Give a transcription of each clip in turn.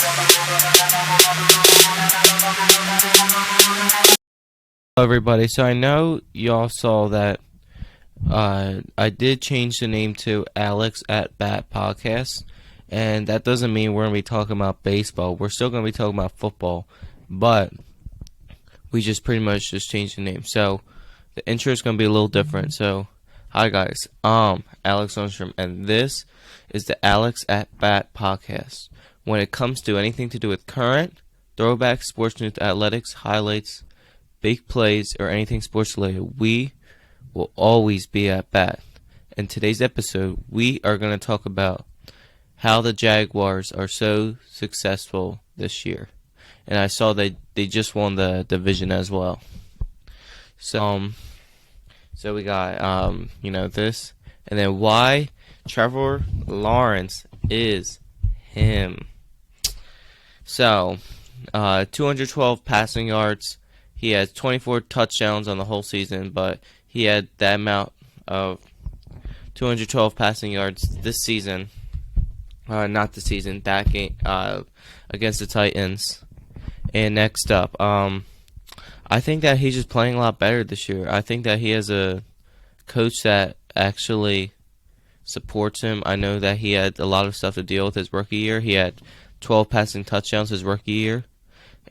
Hello everybody, so I know y'all saw that I did change the name to Alex at Bat Podcast, and that doesn't mean we're going to be talking about baseball. We're still going to be talking about football, but we just pretty much just changed the name. So the intro is going to be a little different. So hi guys, Alex Holmstrom, and this is the Alex at Bat Podcast. When it comes to anything to do with current, throwback, sports news, athletics, highlights, big plays, or anything sports related, we will always be at bat. In today's episode, we are going to talk about how the Jaguars are so successful this year. And I saw they just won the division as well. So we got this, and then why Trevor Lawrence is him. So 212 passing yards. He has 24 touchdowns on the whole season, but he had that amount of 212 passing yards this season. Not this season, that game against the Titans. And next up, I think that he's just playing a lot better this year. I think that he has a coach that actually supports him. I know that he had a lot of stuff to deal with his rookie year. He had 12 passing touchdowns his rookie year.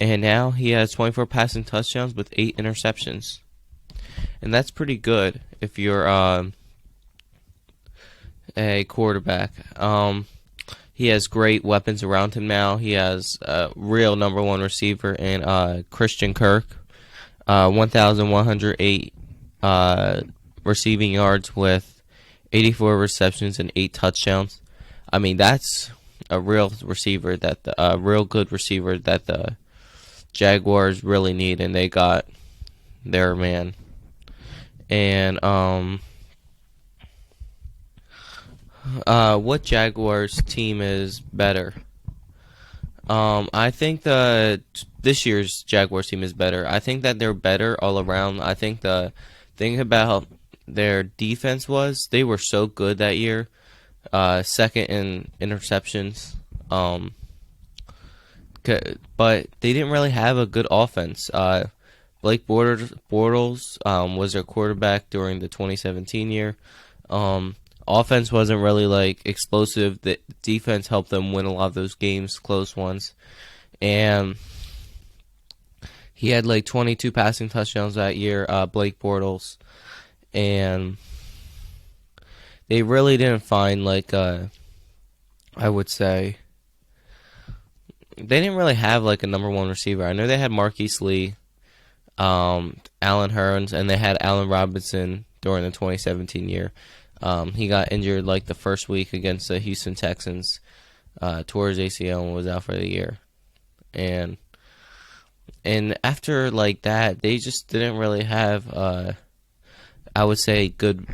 And now he has 24 passing touchdowns with 8 interceptions. And that's pretty good if you're a quarterback. He has great weapons around him now. He has a real number one receiver in Christian Kirk. 1,108 receiving yards with 84 receptions and 8 touchdowns. I mean, that's a real receiver real good receiver that the Jaguars really need, and they got their man. And what Jaguars team is better? I think this year's Jaguars team is better. I think that they're better all around. I think the thing about their defense was they were so good that year. Second in interceptions. But they didn't really have a good offense. Blake Bortles was their quarterback during the 2017 year. Offense wasn't really explosive. The defense helped them win a lot of those games, close ones. And he had 22 passing touchdowns that year, Blake Bortles. And they really didn't find I would say, they didn't really have a number one receiver. I know they had Marquise Lee, Allen Hurns, and they had Allen Robinson during the 2017 year. He got injured the first week against the Houston Texans, tore his ACL and was out for the year. And after that, they just didn't really have, I would say, good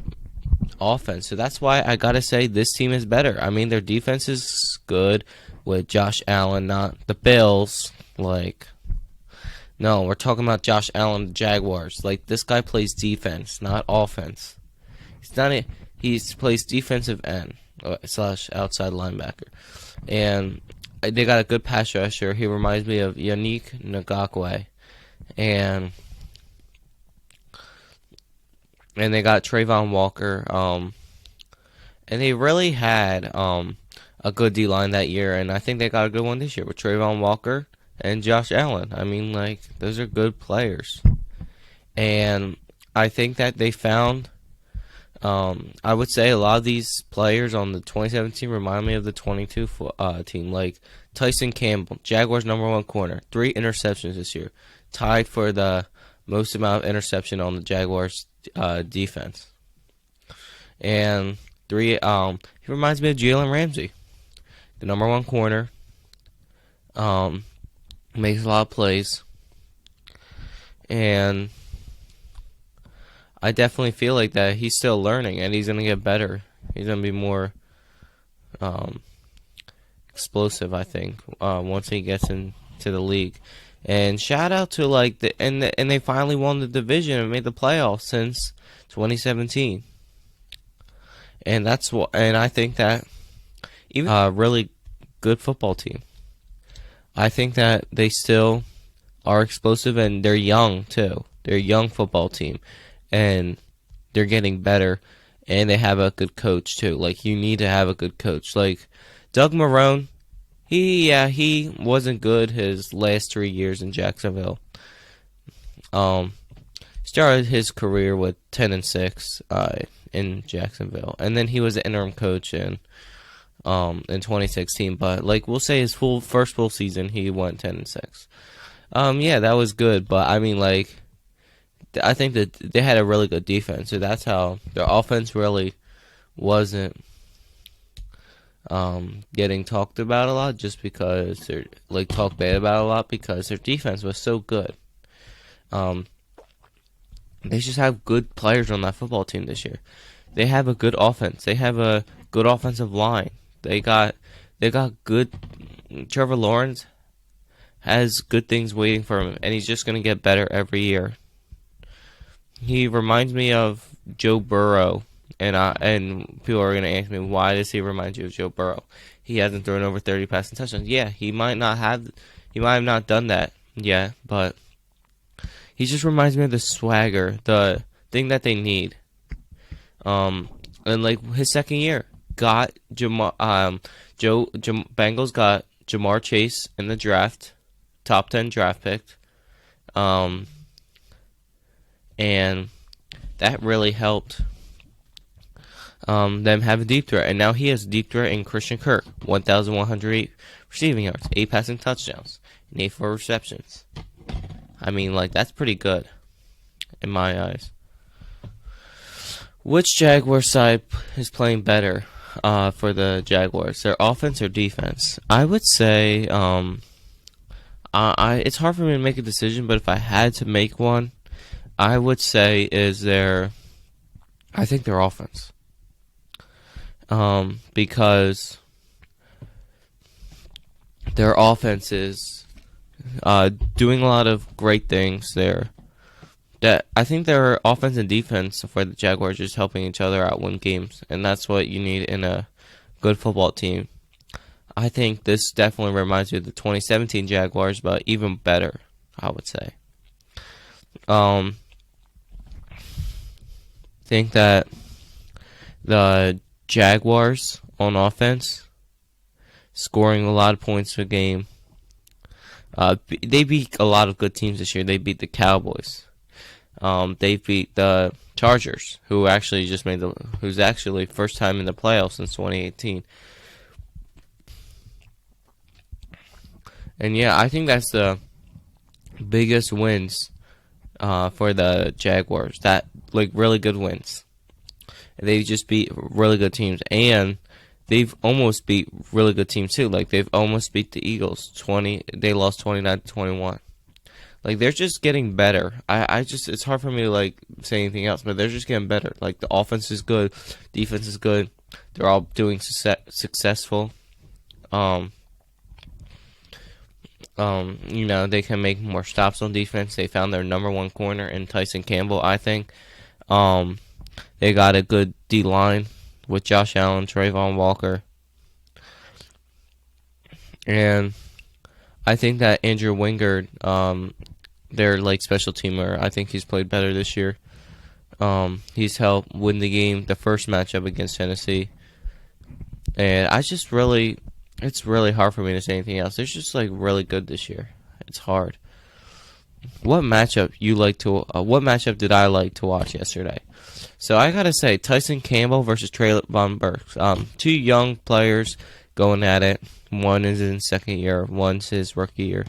offense. So that's why I gotta say this team is better. I mean, their defense is good with Josh Allen, not the Bills. No, we're talking about Josh Allen, the Jaguars. This guy plays defense, not offense. He plays defensive end / outside linebacker, and they got a good pass rusher. He reminds me of Yannick Ngakoue, and they got Trayvon Walker. And they really had a good D-line that year, and I think they got a good one this year with Trayvon Walker and Josh Allen. I mean, those are good players. And I think that they found, I would say a lot of these players on the 2017 remind me of the 22 team, Tyson Campbell, Jaguars #1 corner, 3 interceptions this year, tied for the most amount of interception on the Jaguars defense. And 3, he reminds me of Jalen Ramsey, the #1 corner, makes a lot of plays, and I definitely feel that he's still learning, and he's going to get better. He's going to be more explosive, I think, once he gets into the league. And shout out to and they finally won the division and made the playoffs since 2017. And I think that even a really good football team. I think that they still are explosive, and they're young too. They're a young football team, and they're getting better, and they have a good coach too. Like, you need to have a good coach. Like Doug Marrone, he wasn't good his last 3 years in Jacksonville. Started his career with 10-6 in Jacksonville, and then he was an interim coach in 2016. But like, we'll say his first full season, he went 10-6. Yeah, that was good, but I mean, like, I think that they had a really good defense, so that's how their offense really wasn't getting talked about a lot, just because they're like talked bad about a lot because their defense was so good. They just have good players on that football team this year. They have a good offense. They have a good offensive line. They got good. Trevor Lawrence has good things waiting for him, and he's just going to get better every year. He reminds me of Joe Burrow, and people are going to ask me, why does he remind you of Joe Burrow? He hasn't thrown over 30 passing touchdowns. Yeah, he might have not done that yet, but he just reminds me of the swagger, the thing that they need. And like his second year, Bengals got Jamar Chase in the draft, top 10 draft pick, and that really helped them have a deep threat. And now he has a deep threat in Christian Kirk, 1,108 receiving yards, 8 passing touchdowns, and 8 for receptions. I mean, like, that's pretty good in my eyes. Which Jaguar side is playing better for the Jaguars? Their offense or defense? I would say it's hard for me to make a decision, but if I had to make one, I would say I think their offense. Because their offense is doing a lot of great things there. I think their offense and defense for the Jaguars are just helping each other out win games, and that's what you need in a good football team. I think this definitely reminds me of the 2017 Jaguars, but even better, I would say. Think that the Jaguars on offense, scoring a lot of points a game. They beat a lot of good teams this year. They beat the Cowboys. They beat the Chargers, who's actually first time in the playoffs since 2018. And yeah, I think that's the biggest wins for the Jaguars. That, like, really good wins. They just beat really good teams, and they've almost beat really good teams too. Like, they've almost beat the Eagles. They lost 29-21. Like, they're just getting better. It's hard for me to, like, say anything else, but they're just getting better. Like, the offense is good, defense is good. They're all doing successful. They can make more stops on defense. They found their number one corner in Tyson Campbell, I think. They got a good D-line with Josh Allen, Trayvon Walker. And I think that Andrew Wingard, their, like, special teamer, I think he's played better this year. He's helped win the game, the first matchup against Tennessee. And it's really hard for me to say anything else. They're just, like, really good this year. It's hard. What matchup did I like to watch yesterday? So I gotta say, Tyson Campbell versus Trayvon Burks. Two young players going at it. One is in second year, one's his rookie year.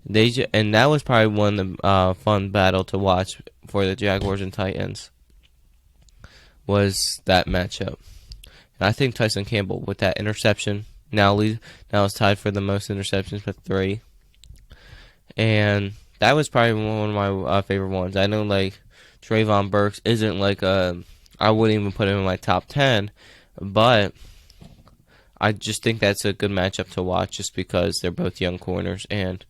And that was probably one of the fun battle to watch for the Jaguars and Titans. Was that matchup? And I think Tyson Campbell with that interception now is tied for the most interceptions with 3. And that was probably one of my favorite ones. I know, like, Trayvon Burks isn't like I wouldn't even put him in my top 10, but I just think that's a good matchup to watch just because they're both young corners and,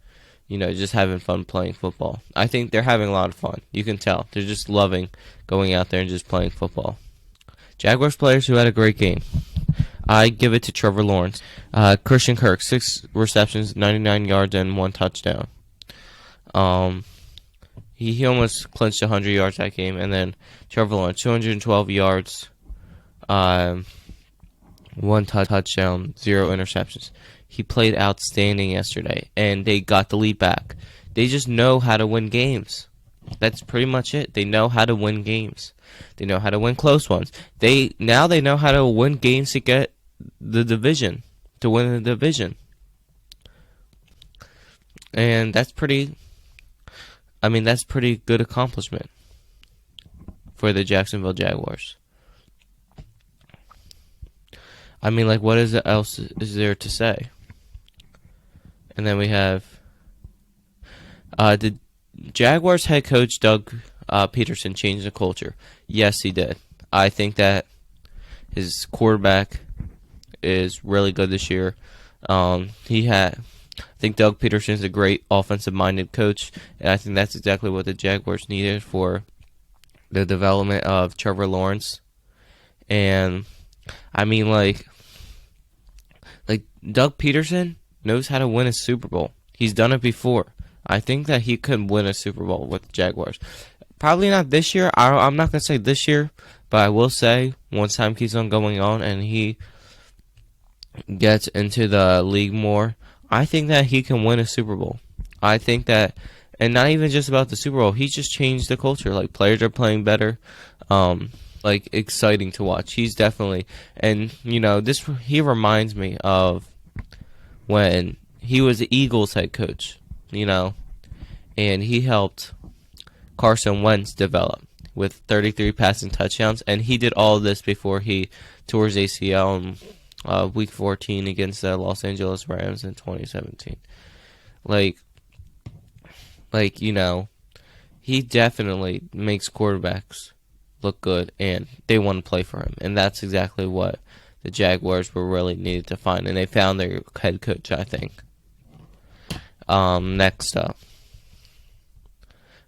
just having fun playing football. I think they're having a lot of fun. You can tell. They're just loving going out there and just playing football. Jaguars players who had a great game. I give it to Trevor Lawrence. Christian Kirk, 6 receptions, 99 yards, and 1 touchdown. He almost clinched 100 yards that game. And then Trevor Lawrence, 212 yards, 1 touchdown, 0 interceptions. He played outstanding yesterday, and they got the lead back. They just know how to win games. That's pretty much it. They know how to win games. They know how to win close ones. They know how to win games to get the division, to win the division. And that's pretty good accomplishment for the Jacksonville Jaguars. What else is there to say? And then we have the Jaguars head coach Doug Peterson changed the culture. Yes, he did. I think that his quarterback is really good this year. I think Doug Peterson is a great offensive-minded coach, and I think that's exactly what the Jaguars needed for the development of Trevor Lawrence. And Doug Peterson knows how to win a Super Bowl. He's done it before. I think that he could win a Super Bowl with the Jaguars. Probably not this year. I'm not going to say this year, but I will say once time keeps on going on and he gets into the league more, I think that he can win a Super Bowl. I think that, and not even just about the Super Bowl, he just changed the culture. Players are playing better. Exciting to watch. He's definitely, and he reminds me of when he was the Eagles head coach, and he helped Carson Wentz develop with 33 passing touchdowns, and he did all of this before he tore his ACL in Week 14 against the Los Angeles Rams in 2017. He definitely makes quarterbacks look good, and they want to play for him, and that's exactly what the Jaguars were really needed to find, and they found their head coach, I think. Next up.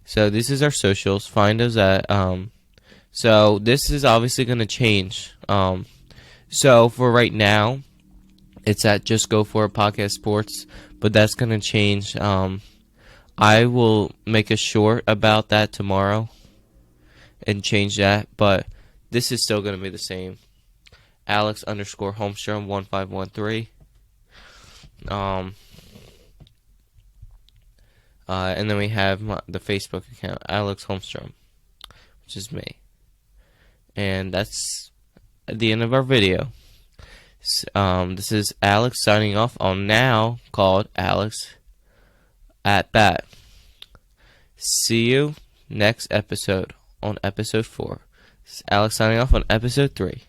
So this is our socials. Find us at, so this is obviously going to change. So for right now, it's at Just Go For It Podcast Sports, but that's going to change. I will make a short about that tomorrow and change that, but this is still going to be the same. Alex_Holmstrom 1513. And then we have the Facebook account, Alex Holmstrom, which is me. And that's the end of our video. This is Alex signing off on Now Called Alex at Bat. See you next episode on episode 4. This is Alex signing off on episode 3.